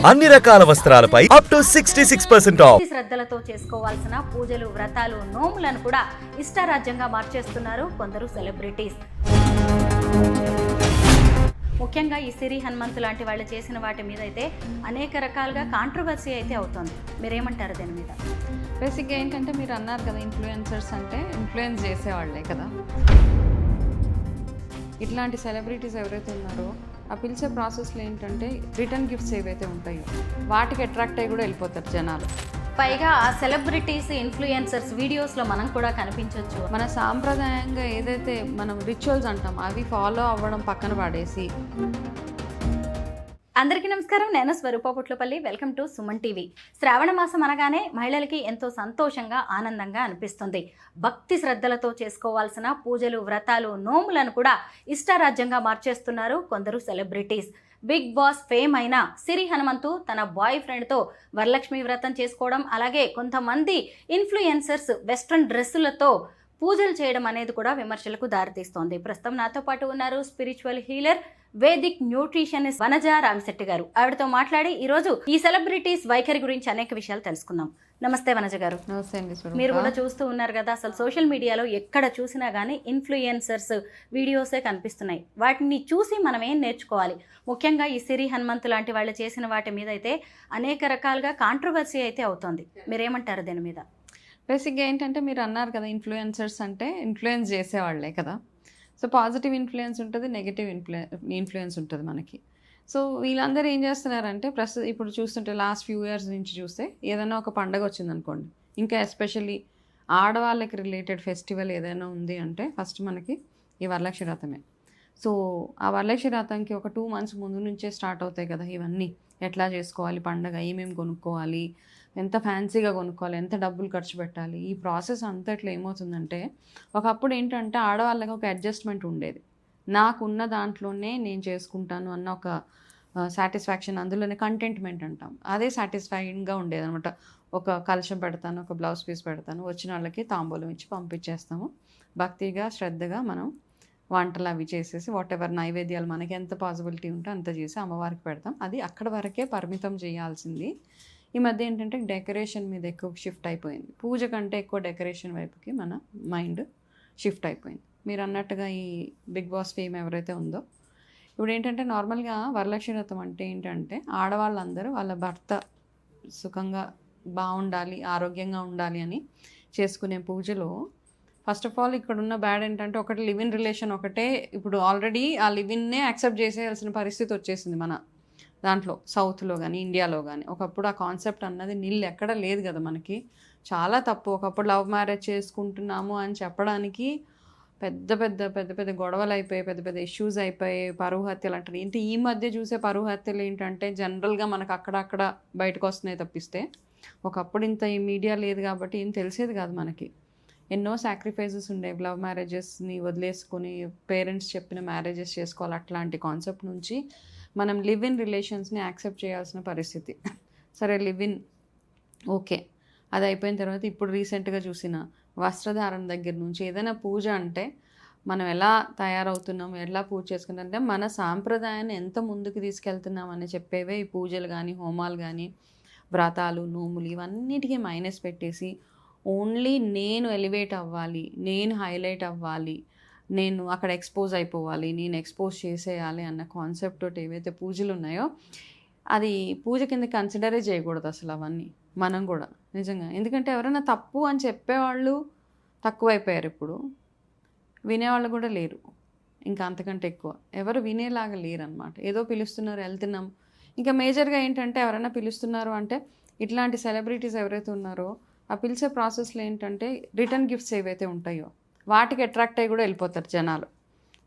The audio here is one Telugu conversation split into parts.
అన్ని రకాల వస్త్రాలపై అప్ టు 66% ఆఫ్. శ్రద్ధలతో చేసుకోవాల్సిన పూజలు, వ్రతాలు, నోములను కూడా ఇష్టారాజ్యంగా మార్చేస్తున్నారు కొందరు సెలబ్రిటీస్. ముఖ్యంగా ఈ సిరి హనుమంతు లాంటి వాళ్ళు చేసిన వాటి మీద అయితే అనేక రకాలుగా కాంట్రవర్సీ అయితే అవుతుంది. మీరేమంటారు దీని మీద? బేసిక్గా ఏంటంటే మీరు అన్నారు కదా, ఇన్ఫ్లుయెన్సర్స్ అంటే ఇన్ఫ్లుయెన్స్ చేసేవాళ్ళే కదా. ఇట్లాంటి సెలబ్రిటీస్ ఎవరైతే ఉన్నారో ఆ పిలిచే ప్రాసెస్లో ఏంటంటే రిటర్న్ గిఫ్ట్స్ ఏవైతే ఉంటాయో వాటికి అట్రాక్ట్ అయ్యి కూడా వెళ్ళిపోతారు జనాలు. పైగా ఆ సెలబ్రిటీస్, ఇన్ఫ్లుయెన్సర్స్ వీడియోస్లో మనం కూడా కనిపించవచ్చు. మన సాంప్రదాయంగా ఏదైతే మనం రిచువల్స్ అంటాం అవి ఫాలో అవ్వడం పక్కన పడేసి. అందరికీ నమస్కారం, నేను Swaroopa Putlapalli. Welcome to Suman TV. Shravana మాసం అనగానే మహిళలకి ఎంతో సంతోషంగా, ఆనందంగా అనిపిస్తుంది. భక్తి శ్రద్ధలతో చేసుకోవాల్సిన పూజలు, వ్రతాలు, నోములను కూడా ఇష్టారాజ్యంగా మార్చేస్తున్నారు కొందరు సెలబ్రిటీస్. బిగ్ బాస్ ఫేమ్ అయిన సిరి హనుమంతు తన బాయ్ ఫ్రెండ్తో వరలక్ష్మి వ్రతం చేసుకోవడం, అలాగే కొంతమంది ఇన్ఫ్లుయెన్సర్స్ వెస్ట్రన్ డ్రెస్సులతో పూజలు చేయడం అనేది కూడా విమర్శలకు దారితీస్తోంది. ప్రస్తుతం నాతో పాటు ఉన్నారు spiritual healer, Vedic nutritionist Vanaja Ramisetti గారు. ఆవిడతో మాట్లాడి ఈరోజు ఈ సెలబ్రిటీస్ వైఖరి గురించి అనేక విషయాలు తెలుసుకుందాం. నమస్తే వనజ గారు. నమస్తే అండి. మీరు కూడా చూస్తూ ఉన్నారు కదా, అసలు సోషల్ మీడియాలో ఎక్కడ చూసినా కానీ ఇన్ఫ్లుయెన్సర్స్ వీడియోసే కనిపిస్తున్నాయి. వాటిని చూసి మనం ఏం నేర్చుకోవాలి? ముఖ్యంగా ఈ సిరి హనుమంతు లాంటి వాళ్ళు చేసిన వాటి మీద అయితే అనేక రకాలుగా కాంట్రవర్సీ అయితే అవుతుంది. మీరేమంటారు దీని మీద? బేసిక్గా ఏంటంటే మీరు అన్నారు కదా, ఇన్ఫ్లుయెన్సర్స్ అంటే ఇన్ఫ్లుయెన్స్ చేసేవాళ్ళే కదా. సో పాజిటివ్ ఇన్ఫ్లుయెన్స్ ఉంటుంది, నెగిటివ్ ఇన్ఫ్లుయెన్స్ ఉంటుంది మనకి. సో వీళ్ళందరూ ఏం చేస్తున్నారంటే ఇప్పుడు చూస్తుంటే లాస్ట్ ఫ్యూ ఇయర్స్ నుంచి చూస్తే ఏదైనా ఒక పండగ వచ్చిందనుకోండి, ఇంకా ఎస్పెషల్లీ ఆడవాళ్ళకి రిలేటెడ్ ఫెస్టివల్ ఏదైనా ఉంది అంటే ఫస్ట్ మనకి ఈ వరలక్ష్మి వ్రతమే. సో ఆ వరలక్ష్మి వ్రతంకి ఒక 2 months ముందు నుంచే స్టార్ట్ అవుతాయి కదా ఇవన్నీ. ఎట్లా చేసుకోవాలి పండగ, ఏమేమి కొనుక్కోవాలి, ఎంత ఫ్యాన్సీగా కొనుక్కోవాలి, ఎంత డబ్బులు ఖర్చు పెట్టాలి, ఈ ప్రాసెస్ అంతట్లో ఏమవుతుందంటే ఒకప్పుడు ఏంటంటే ఆడవాళ్ళకి ఒక అడ్జస్ట్మెంట్ ఉండేది. నాకున్న దాంట్లోనే నేను చేసుకుంటాను అన్న ఒక సాటిస్ఫాక్షన్, అందులోనే కంటెంట్మెంట్ అంటాం, అదే సాటిస్ఫైయింగ్గా ఉండేది అనమాట. ఒక కలశం పెడతాను, ఒక బ్లౌజ్ పీస్ పెడతాను, వచ్చిన వాళ్ళకి తాంబూలం ఇచ్చి పంపించేస్తాము. భక్తిగా, శ్రద్ధగా మనం వంటలు అవి చేసేసి వాట్ ఎవర్ నైవేద్యాలు మనకి ఎంత పాసిబిలిటీ ఉంటే అంత చేసి అమ్మవారికి పెడతాం. అది అక్కడ వరకే పరిమితం చేయాల్సింది. ఈ మధ్య ఏంటంటే డెకరేషన్ మీద ఎక్కువ షిఫ్ట్ అయిపోయింది. పూజ కంటే ఎక్కువ డెకరేషన్ వైపుకి మన మైండ్ షిఫ్ట్ అయిపోయింది. మీరు అన్నట్టుగా ఈ బిగ్ బాస్ ఫేమ్ ఎవరైతే ఉందో, ఇప్పుడు ఏంటంటే నార్మల్గా వరలక్ష్మి వ్రతం అంటే ఏంటంటే ఆడవాళ్ళందరూ వాళ్ళ భర్త సుఖంగా బాగుండాలి, ఆరోగ్యంగా ఉండాలి అని చేసుకునే పూజలో ఫస్ట్ ఆఫ్ ఆల్ ఇక్కడ ఉన్న బ్యాడ్ ఏంటంటే ఒకటి లివ్ ఇన్ రిలేషన్ ఒకటే. ఇప్పుడు ఆల్రెడీ ఆ లివ్ ఇన్నే యాక్సెప్ట్ చేసేయాల్సిన పరిస్థితి వచ్చేసింది మన దాంట్లో, సౌత్లో కానీ ఇండియాలో కానీ. ఒకప్పుడు ఆ కాన్సెప్ట్ అన్నది ఎక్కడ లేదు కదా మనకి. చాలా తప్పు. ఒకప్పుడు లవ్ మ్యారేజ్ చేసుకుంటున్నాము అని చెప్పడానికి పెద్ద పెద్ద గొడవలు అయిపోయి, పెద్ద పెద్ద ఇష్యూస్ అయిపోయి, పరువు హత్యలు అంటారు. ఏంటి ఈ మధ్య చూసే పరువు హత్యలు ఏంటంటే జనరల్గా మనకు అక్కడక్కడ బయటకు వస్తున్నాయి తప్పిస్తే ఒకప్పుడు ఇంత ఈ మీడియా లేదు కాబట్టి ఏం తెలిసేది కాదు మనకి. ఎన్నో సాక్రిఫైసెస్ ఉండేవి. లవ్ మ్యారేజెస్ని వదిలేసుకొని పేరెంట్స్ చెప్పిన మ్యారేజెస్ చేసుకోవాలి, అట్లాంటి కాన్సెప్ట్ నుంచి మనం లివ్ ఇన్ రిలేషన్స్ని యాక్సెప్ట్ చేయాల్సిన పరిస్థితి. సరే లివ్ ఇన్ ఓకే, అది అయిపోయిన తర్వాత ఇప్పుడు రీసెంట్గా చూసిన వస్త్రధారణ దగ్గర నుంచి ఏదైనా పూజ అంటే మనం ఎలా తయారవుతున్నాం, ఎలా పూజ చేసుకుంటాం అంటే మన సాంప్రదాయాన్ని ఎంత ముందుకు తీసుకెళ్తున్నాం అని చెప్పేవే ఈ పూజలు కానీ, హోమాలు కానీ, వ్రతాలు, నోములు, ఇవన్నిటికీ మైనస్ పెట్టేసి ఓన్లీ నేను ఎలివేట్ అవ్వాలి, నేను హైలైట్ అవ్వాలి, నేను అక్కడ ఎక్స్పోజ్ అయిపోవాలి, నేను ఎక్స్పోజ్ చేసేయాలి అన్న కాన్సెప్ట్ తోటి ఏవైతే పూజలు ఉన్నాయో అది పూజ కింద కన్సిడరే చేయకూడదు అసలు అవన్నీ. మనం కూడా నిజంగా, ఎందుకంటే ఎవరైనా తప్పు అని చెప్పేవాళ్ళు తక్కువైపోయారు. ఇప్పుడు వినేవాళ్ళు కూడా లేరు. ఇంకా అంతకంటే ఎక్కువ ఎవరు వినేలాగా లేరు అనమాట. ఏదో పిలుస్తున్నారు, వెళ్తున్నాం. ఇంకా మేజర్గా ఏంటంటే ఎవరైనా పిలుస్తున్నారు అంటే ఇట్లాంటి సెలబ్రిటీస్ ఎవరైతే ఉన్నారో ఆ పిలిచే ప్రాసెస్లో ఏంటంటే రిటర్న్ గిఫ్ట్స్ ఏవైతే ఉంటాయో వాటికి అట్రాక్ట్ అయ్యి కూడా వెళ్ళిపోతారు జనాలు.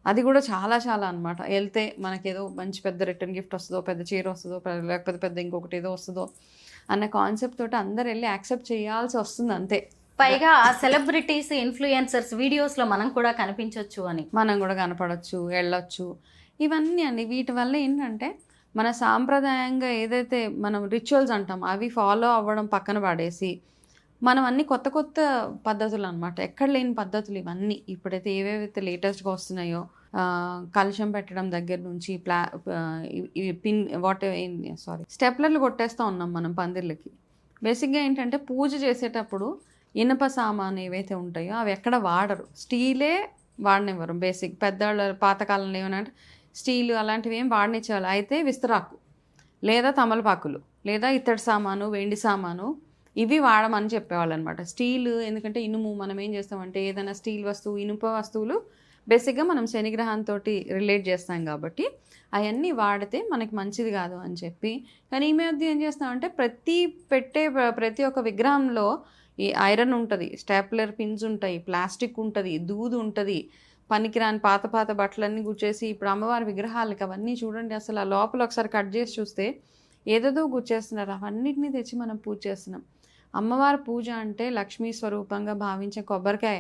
అది కూడా చాలా అనమాట. వెళ్తే మనకేదో మంచి పెద్ద రిటర్న్ గిఫ్ట్ వస్తుందో, పెద్ద చీర వస్తుందో, లేకపోతే పెద్ద ఇంకొకటి ఏదో వస్తుందో అన్న కాన్సెప్ట్ తోటి అందరు వెళ్ళి యాక్సెప్ట్ చేయాల్సి వస్తుంది అంతే. పైగా ఆ సెలబ్రిటీస్, ఇన్ఫ్లుయెన్సర్స్ వీడియోస్లో మనం కూడా కనిపించవచ్చు అని, మనం కూడా కనపడవచ్చు, వెళ్ళొచ్చు, ఇవన్నీ అండి. వీటి వల్ల ఏంటంటే మన సాంప్రదాయంగా ఏదైతే మనం రిచువల్స్ అంటాం అవి ఫాలో అవ్వడం పక్కన పడేసి మనం అన్ని కొత్త పద్ధతులు అనమాట, ఎక్కడ లేని పద్ధతులు ఇవన్నీ. ఇప్పుడైతే ఏవేవైతే లేటెస్ట్గా వస్తున్నాయో కలుషం పెట్టడం దగ్గర నుంచి పిన్ స్టెప్లర్లు కొట్టేస్తూ ఉన్నాం మనం పందిర్లకి. బేసిక్గా ఏంటంటే పూజ చేసేటప్పుడు ఇనుప సామాను ఏవైతే ఉంటాయో అవి ఎక్కడ వాడరు, స్టీలే వాడనివ్వరు. బేసిక్ పెద్దవాళ్ళ పాతకాలంలో ఏమనంటే స్టీలు అలాంటివి ఏం వాడనిచ్చేవాళ్ళు. అయితే విస్తరాకు లేదా తమలపాకులు లేదా ఇత్తడి సామాను, వెండి సామాను ఇవి వాడమని చెప్పేవాళ్ళు అనమాట. స్టీల్ ఎందుకంటే ఇనుము మనం ఏం చేస్తామంటే ఏదైనా స్టీల్ వస్తువు, ఇనుప వస్తువులు బేసిక్గా మనం శనిగ్రహంతో రిలేట్ చేస్తాం కాబట్టి అవన్నీ వాడితే మనకి మంచిది కాదు అని చెప్పి. కానీ ఈ మధ్య ఏం చేస్తామంటే ప్రతి ఒక్క విగ్రహంలో ఈ ఐరన్ ఉంటుంది, స్టాప్లర్ పిన్స్ ఉంటాయి, ప్లాస్టిక్ ఉంటుంది, దూదు ఉంటుంది, పనికిరాని పాత బట్టలన్నీ గుచ్చేసి ఇప్పుడు అమ్మవారి విగ్రహాలకి అవన్నీ చూడండి అసలు ఆ లోపల ఒకసారి కట్ చేసి చూస్తే ఏదేదో గుచ్చేస్తున్నారు. అవన్నిటిని తెచ్చి మనం పూజ చేస్తున్నాం. అమ్మవారి పూజ అంటే లక్ష్మీ స్వరూపంగా భావించే కొబ్బరికాయ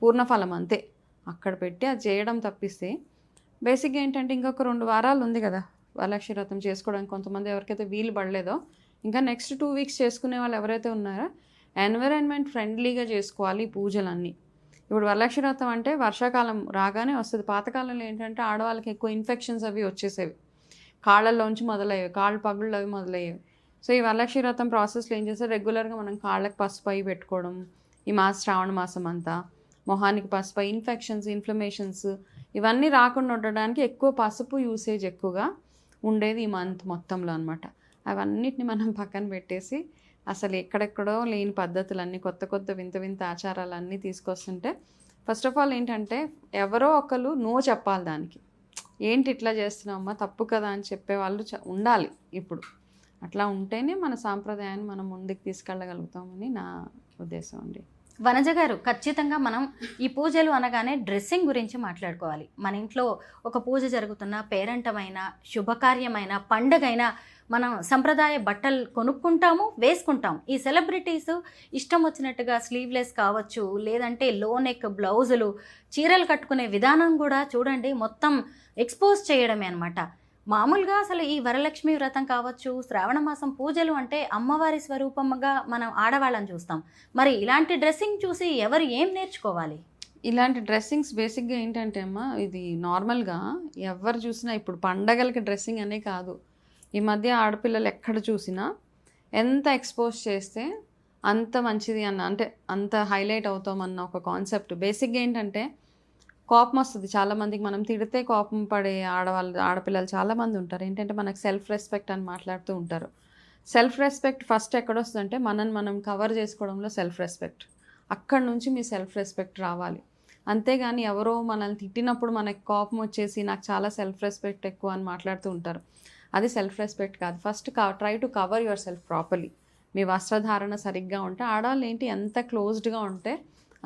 పూర్ణఫలం అంతే, అక్కడ పెట్టి అది చేయడం తప్పిస్తే బేసిక్గా ఏంటంటే ఇంకొక 2 వారాలు ఉంది కదా వరలక్ష్మి వ్రతం చేసుకోవడానికి. కొంతమంది ఎవరికైతే వీలు పడలేదో ఇంకా నెక్స్ట్ 2 వీక్స్ చేసుకునే వాళ్ళు ఎవరైతే ఉన్నారో ఎన్విరాన్మెంట్ ఫ్రెండ్లీగా చేసుకోవాలి ఈ పూజలన్నీ. ఇప్పుడు వరలక్ష్మి వ్రతం అంటే వర్షాకాలం రాగానే వస్తుంది. పాతకాలంలో ఏంటంటే ఆడవాళ్ళకి ఎక్కువ ఇన్ఫెక్షన్స్ అవి వచ్చేసేవి, కాళ్ళల్లోంచి మొదలయ్యేవి, కాళ్ళు పగుళ్ళు అవి మొదలయ్యేవి. సో ఈ వరలక్ష్మి వ్రతం ప్రాసెస్లో ఏం చేస్తే రెగ్యులర్గా మనం కాళ్ళకి పసుపు అవి పెట్టుకోవడం, ఈ శ్రావణ మాసం అంతా మొహానికి పసుపు, ఇన్ఫ్లమేషన్స్ ఇవన్నీ రాకుండా ఉండడానికి ఎక్కువ పసుపు యూసేజ్ ఎక్కువగా ఉండేది ఈ మంత్ మొత్తంలో అనమాట. అవన్నిటిని మనం పక్కన పెట్టేసి అసలు ఎక్కడెక్కడో లేని పద్ధతులన్నీ కొత్త వింత ఆచారాలన్నీ తీసుకొస్తుంటే ఫస్ట్ ఆఫ్ ఆల్ ఏంటంటే ఎవరో ఒకరు నో చెప్పాలి దానికి. ఏంటి ఇట్లా చేస్తున్నామమ్మా తప్పు కదా అని చెప్పేవాళ్ళు ఉండాలి. ఇప్పుడు అట్లా ఉంటేనే మన సాంప్రదాయాన్ని మనం ముందుకు తీసుకెళ్ళగలుగుతామని నా ఉద్దేశం అండి. వనజ గారు, ఖచ్చితంగా మనం ఈ పూజలు అనగానే డ్రెస్సింగ్ గురించి మాట్లాడుకోవాలి. మన ఇంట్లో ఒక పూజ జరుగుతున్న, పేరంటమైన, శుభకార్యమైన, పండగైన మనం సంప్రదాయ బట్టలు కొనుక్కుంటాము, వేసుకుంటాం. ఈ సెలబ్రిటీస్ ఇష్టం వచ్చినట్టుగా స్లీవ్లెస్ కావచ్చు, లేదంటే లో నెక్ బ్లౌజులు, చీరలు కట్టుకునే విధానం కూడా చూడండి మొత్తం ఎక్స్పోజ్ చేయడమే అనమాట. మామూలుగా అసలు ఈ వరలక్ష్మి వ్రతం కావచ్చు, శ్రావణ మాసం పూజలు అంటే అమ్మవారి స్వరూపంగా మనం ఆడవాళ్ళని చూస్తాం. మరి ఇలాంటి డ్రెస్సింగ్ చూసి ఎవరు ఏం నేర్చుకోవాలి? ఇలాంటి డ్రెస్సింగ్స్ బేసిక్గా ఏంటంటే అమ్మా ఇది నార్మల్గా ఎవరు చూసినా ఇప్పుడు పండగలకి డ్రెస్సింగ్ అనే కాదు, ఈ మధ్య ఆడపిల్లలు ఎక్కడ చూసినా ఎంత ఎక్స్పోజ్ చేస్తే అంత మంచిది అంటే అంత హైలైట్ అవుతామన్న ఒక కాన్సెప్ట్. బేసిక్గా ఏంటంటే కోపం వస్తుంది చాలామందికి, మనం తిడితే కోపం పడే ఆడపిల్లలు చాలామంది ఉంటారు. ఏంటంటే మనకు సెల్ఫ్ రెస్పెక్ట్ అని మాట్లాడుతూ ఉంటారు. సెల్ఫ్ రెస్పెక్ట్ ఫస్ట్ ఎక్కడొస్తుందంటే మనం కవర్ చేసుకోవడంలో సెల్ఫ్ రెస్పెక్ట్. అక్కడి నుంచి మీ సెల్ఫ్ రెస్పెక్ట్ రావాలి. అంతేగాని ఎవరో మనల్ని తిట్టినప్పుడు మనకి కోపం వచ్చేసి నాకు చాలా సెల్ఫ్ రెస్పెక్ట్ ఎక్కువ అని మాట్లాడుతూ ఉంటారు. అది సెల్ఫ్ రెస్పెక్ట్ కాదు. First try to cover yourself properly. మీ వస్త్రధారణ సరిగ్గా ఉంటే ఆడవాళ్ళు ఏంటి ఎంత క్లోజ్డ్గా ఉంటే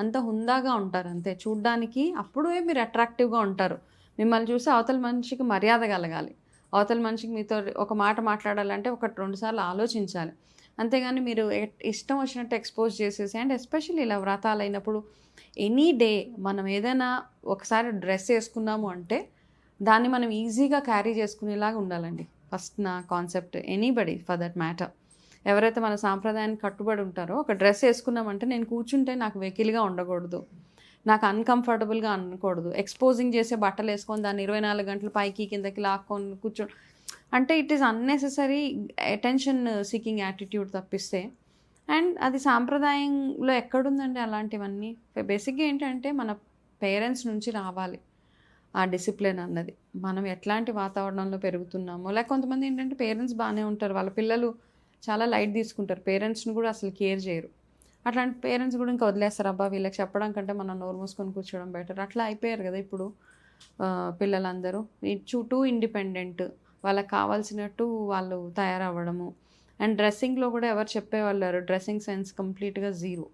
అంత హుందాగా ఉంటారు అంతే చూడ్డానికి. అప్పుడే మీరు అట్రాక్టివ్గా ఉంటారు. మిమ్మల్ని చూసి అవతల మనిషికి మర్యాద కలగాలి, అవతల మనిషికి మీతో ఒక మాట మాట్లాడాలంటే 1-2 సార్లు ఆలోచించాలి. అంతేగాని మీరు ఇష్టం వచ్చినట్టు ఎక్స్పోజ్ చేసేసి, అండ్ ఎస్పెషల్లీ ఇలా వ్రతాలు అయినప్పుడు ఎనీ డే మనం ఏదైనా ఒకసారి డ్రెస్ వేసుకున్నాము అంటే దాన్ని మనం ఈజీగా క్యారీ చేసుకునేలాగా ఉండాలండి. ఫస్ట్ నా concept. Anybody for that matter ఎవరైతే మన సాంప్రదాయానికి కట్టుబడి ఉంటారో ఒక డ్రెస్ వేసుకున్నామంటే నేను కూర్చుంటే నాకు వెకిలిగా ఉండకూడదు, నాకు అన్కంఫర్టబుల్గా అనకూడదు. ఎక్స్పోజింగ్ చేసే బట్టలు వేసుకొని దాన్ని 24 గంటలు పైకి కిందకి లాక్కొని కూర్చొని అంటే it is unnecessary attention seeking attitude తప్పిస్తే. అండ్ అది సాంప్రదాయంలో ఎక్కడుందండి అలాంటివన్నీ? బేసిక్గా ఏంటంటే మన పేరెంట్స్ నుంచి రావాలి ఆ డిసిప్లిన్ అన్నది. మనం ఎట్లాంటి వాతావరణంలో పెరుగుతున్నామో, లేక కొంతమంది ఏంటంటే పేరెంట్స్ బాగానే ఉంటారు, వాళ్ళ పిల్లలు చాలా లైట్ తీసుకుంటారు, పేరెంట్స్ని కూడా అసలు కేర్ చేయరు. అట్లాంటి పేరెంట్స్ కూడా ఇంకా వదిలేస్తారు, అబ్బా వీళ్ళకి చెప్పడం కంటే మనం నోరు మూసుకొని కూర్చోవడం బెటర్. అట్లా అయిపోయారు కదా ఇప్పుడు పిల్లలందరూ. టూ ఇండిపెండెంట్, వాళ్ళకి కావాల్సినట్టు వాళ్ళు తయారవ్వడము. అండ్ డ్రెస్సింగ్లో కూడా ఎవరు చెప్పేవాళ్ళు, డ్రెస్సింగ్ సెన్స్ కంప్లీట్గా జీరో.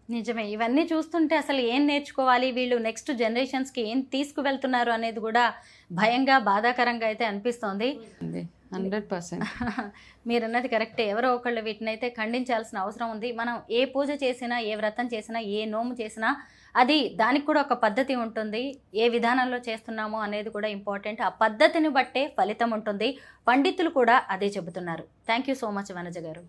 నిజమే. ఇవన్నీ చూస్తుంటే అసలు ఏం నేర్చుకోవాలి, వీళ్ళు నెక్స్ట్ జనరేషన్స్కి ఏం తీసుకువెళ్తున్నారు అనేది కూడా భయంగా, బాధాకరంగా అయితే అనిపిస్తోంది. 100%. మీరన్నది కరెక్టే. ఎవరో ఒకళ్ళు వీటినైతే ఖండించాల్సిన అవసరం ఉంది. మనం ఏ పూజ చేసినా, ఏ వ్రతం చేసినా, ఏ నోము చేసినా అది దానికి కూడా ఒక పద్ధతి ఉంటుంది. ఏ విధానంలో చేస్తున్నామో అనేది కూడా ఇంపార్టెంట్. ఆ పద్ధతిని బట్టే ఫలితం ఉంటుంది. పండితులు కూడా అదే చెబుతున్నారు. Thank you so much Vanaja గారు.